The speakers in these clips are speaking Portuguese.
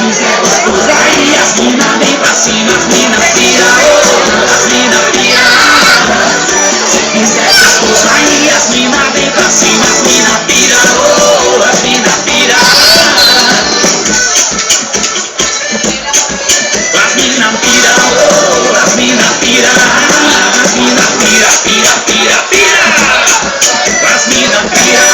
Isso é gostoso. Aí as mina vem pra cima, as mina pira, oh, as mina pira. Isso é gostoso. Aí as mina vem pra cima, as mina pira, oh, as mina pira. As mina pira, oh, as mina pira. As mina pira, pira, pira, pira. As mina pira,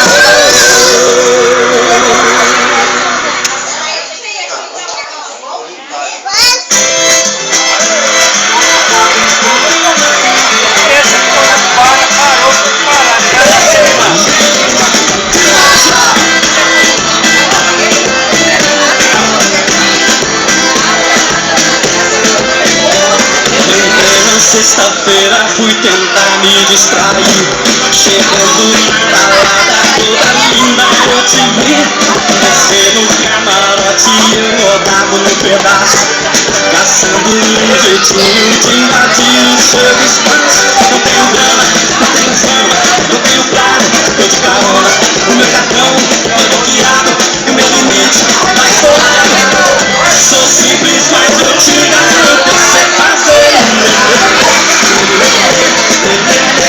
Sexta-feira fui tentar me distrair, chegando na balada toda linda eu te vi. Descer no camarote eu rodava no pedaço, caçando um jeitinho de invadir o seu espaço. Não tenho grana, não tenho fama, não tenho plano, tô de carona, o meu cartão é bloqueado e o meu limite tá estourado. Sou simples, mas eu te garanto, sei fazer.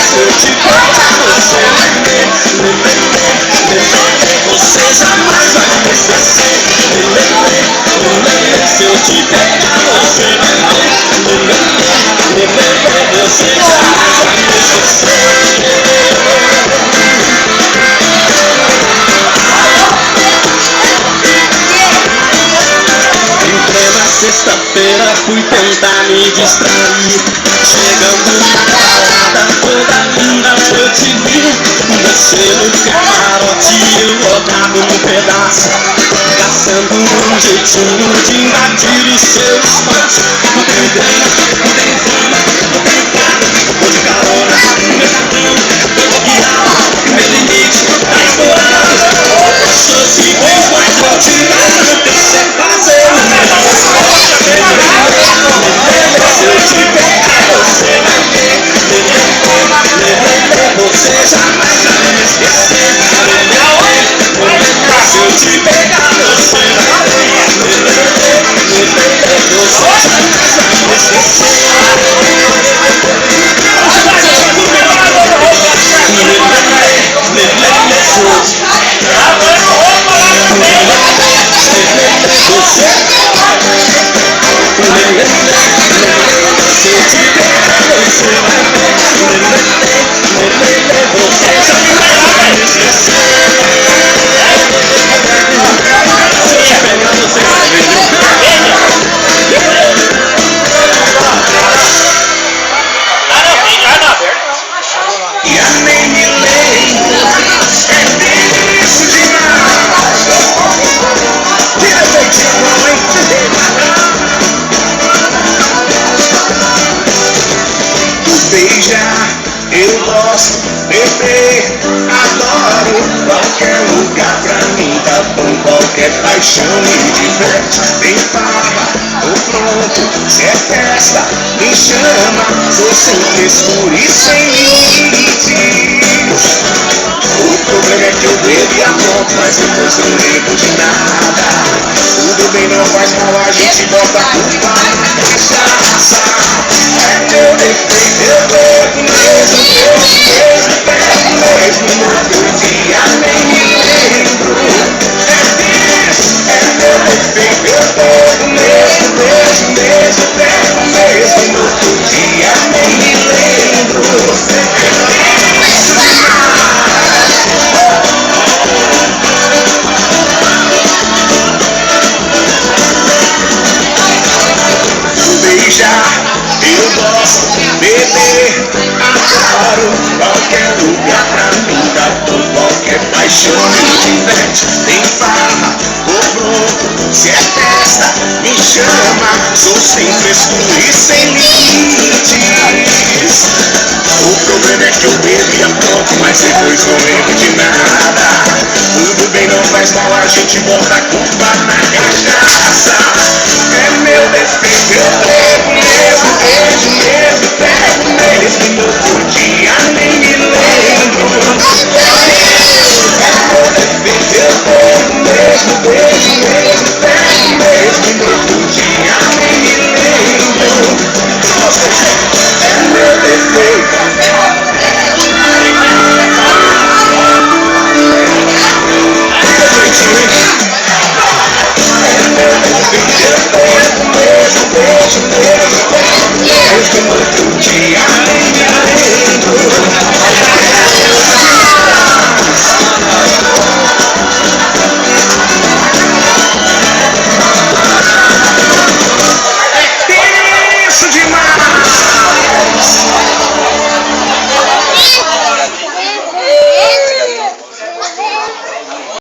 Se eu te pegar, você jamais vai me esquecer. Se eu te pegar, você jamais vai me esquecer. Sexta-feira fui tentar me distrair, chegando na balada toda linda eu te vi. Descer no camarote eu rodava um pedaço, caçando um jeitinho de invadir o seu espaço. Não tenho grana, não tenho fama, não tenho plano, vou de carona, meu cartão foi bloqueado, meu limite tá estourado. Sou simples, mas vou te garanto, eu sei fazer o negócio. Se eu te pegar, você vai ver. Você jamais vai me esquecer. Se eu te pegar, você vai ver. Você jamais vai me esquecer. Eu gosto, beber, adoro. Qualquer lugar pra mim tá bom. Qualquer paixão me diverte. Tem farra, tô pronto. Se é festa, me chama. Sou sem frescura e sem limites. O problema é que eu bebo e apronto, mas depois não lembro de nada. Tudo bem, não faz mal, a gente bota a culpa na cachaça. É meu defeito, eu bebo mesmo, no outro dia nem me lembro. É meu defeito, eu bebo mesmo, no outro dia nem me lembro. Beijar, eu gosto, beber, adoro. Qualquer lugar pra mim tá bom. Qualquer paixão me diverte. Tem farra, tô pronto. Se é festa, me chama. Sou sem frescura e sem limites. O problema é que eu bebo e apronto, mas depois não lembro de nada. Tudo bem, não faz mal, a gente bota a culpa